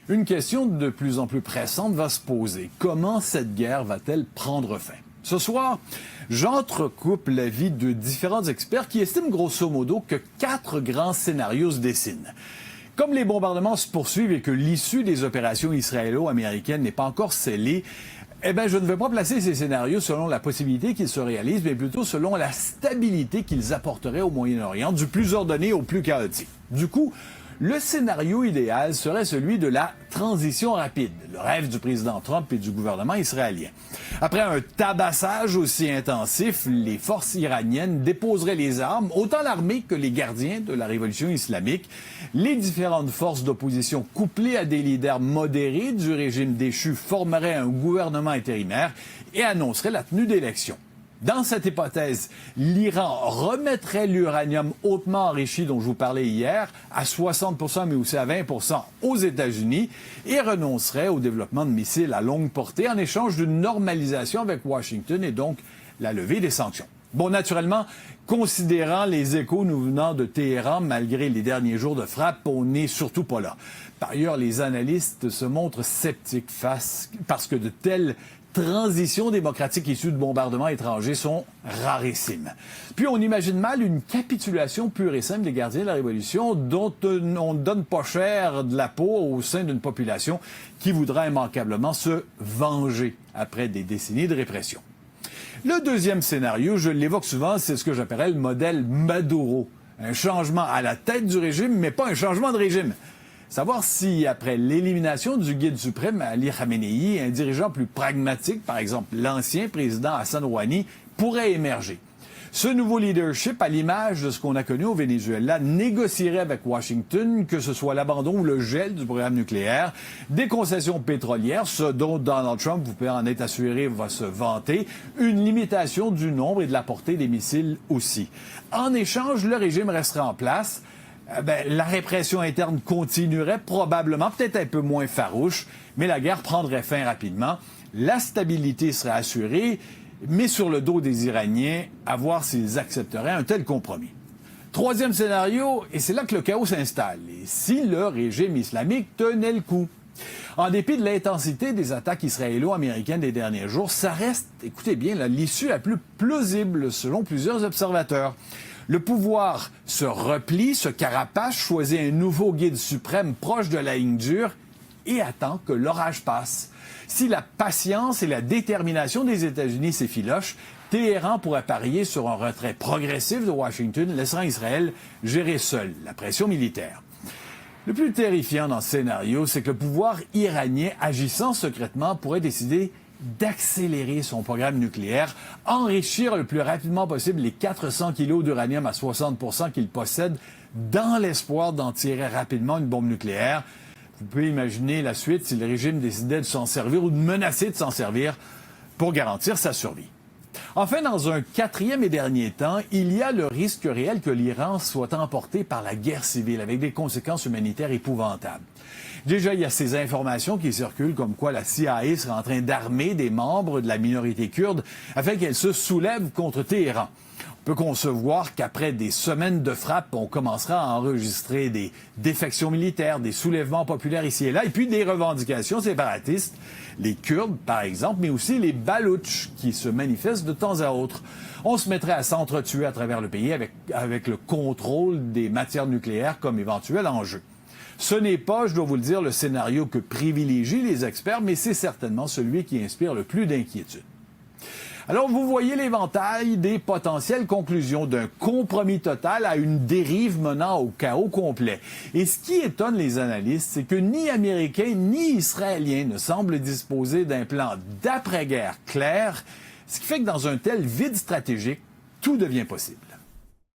Une question de plus en plus pressante va se poser. Comment cette guerre va-t-elle prendre fin? Ce soir, j'entrecoupe l'avis de différents experts qui estiment grosso modo que 4 grands scénarios se dessinent. Comme les bombardements se poursuivent et que l'issue des opérations israélo-américaines n'est pas encore scellée, je ne vais pas placer ces scénarios selon la possibilité qu'ils se réalisent, mais plutôt selon la stabilité qu'ils apporteraient au Moyen-Orient, du plus ordonné au plus chaotique. Du coup, le scénario idéal serait celui de la transition rapide, le rêve du président Trump et du gouvernement israélien. Après un tabassage aussi intensif, les forces iraniennes déposeraient les armes, autant l'armée que les gardiens de la révolution islamique. Les différentes forces d'opposition couplées à des leaders modérés du régime déchu formeraient un gouvernement intérimaire et annonceraient la tenue d'élections. Dans cette hypothèse, l'Iran remettrait l'uranium hautement enrichi dont je vous parlais hier à 60%, mais aussi à 20% aux États-Unis et renoncerait au développement de missiles à longue portée en échange d'une normalisation avec Washington et donc la levée des sanctions. Bon, naturellement, considérant les échos nous venant de Téhéran, malgré les derniers jours de frappe, on n'est surtout pas là. Par ailleurs, les analystes se montrent sceptiques parce que de telles transitions démocratiques issues de bombardements étrangers sont rarissimes. Puis on imagine mal une capitulation pure et simple des gardiens de la Révolution dont on ne donne pas cher de la peau au sein d'une population qui voudra immanquablement se venger après des décennies de répression. Le deuxième scénario, je l'évoque souvent, c'est ce que j'appellerais le modèle Maduro. Un changement à la tête du régime, mais pas un changement de régime. Savoir si, après l'élimination du guide suprême Ali Khamenei, un dirigeant plus pragmatique, par exemple l'ancien président Hassan Rouhani, pourrait émerger. Ce nouveau leadership, à l'image de ce qu'on a connu au Venezuela, négocierait avec Washington, que ce soit l'abandon ou le gel du programme nucléaire, des concessions pétrolières, ce dont Donald Trump, vous pouvez en être assuré, va se vanter, une limitation du nombre et de la portée des missiles aussi. En échange, le régime resterait en place. La répression interne continuerait probablement, peut-être un peu moins farouche, mais la guerre prendrait fin rapidement. La stabilité serait assurée, mais sur le dos des Iraniens, à voir s'ils accepteraient un tel compromis. Troisième scénario, et c'est là que le chaos s'installe, et si le régime islamique tenait le coup. En dépit de l'intensité des attaques israélo-américaines des derniers jours, ça reste, écoutez bien, l'issue la plus plausible selon plusieurs observateurs. Le pouvoir se replie, se carapace, choisit un nouveau guide suprême proche de la ligne dure et attend que l'orage passe. Si la patience et la détermination des États-Unis s'effilochent, Téhéran pourrait parier sur un retrait progressif de Washington, laissant Israël gérer seul la pression militaire. Le plus terrifiant dans ce scénario, c'est que le pouvoir iranien, agissant secrètement, pourrait décider d'accélérer son programme nucléaire, enrichir le plus rapidement possible les 400 kilos d'uranium à 60% qu'il possède dans l'espoir d'en tirer rapidement une bombe nucléaire. Vous pouvez imaginer la suite si le régime décidait de s'en servir ou de menacer de s'en servir pour garantir sa survie. Enfin, dans un quatrième et dernier temps, il y a le risque réel que l'Iran soit emporté par la guerre civile avec des conséquences humanitaires épouvantables. Déjà, il y a ces informations qui circulent comme quoi la CIA serait en train d'armer des membres de la minorité kurde afin qu'elle se soulève contre Téhéran. On peut concevoir qu'après des semaines de frappes, on commencera à enregistrer des défections militaires, des soulèvements populaires ici et là, et puis des revendications séparatistes, les Kurdes par exemple, mais aussi les Baloutches qui se manifestent de temps à autre. On se mettrait à s'entretuer à travers le pays avec le contrôle des matières nucléaires comme éventuel enjeu. Ce n'est pas, je dois vous le dire, le scénario que privilégient les experts, mais c'est certainement celui qui inspire le plus d'inquiétude. Alors, vous voyez l'éventail des potentielles conclusions d'un compromis total à une dérive menant au chaos complet. Et ce qui étonne les analystes, c'est que ni Américains ni Israéliens ne semblent disposer d'un plan d'après-guerre clair, ce qui fait que dans un tel vide stratégique, tout devient possible.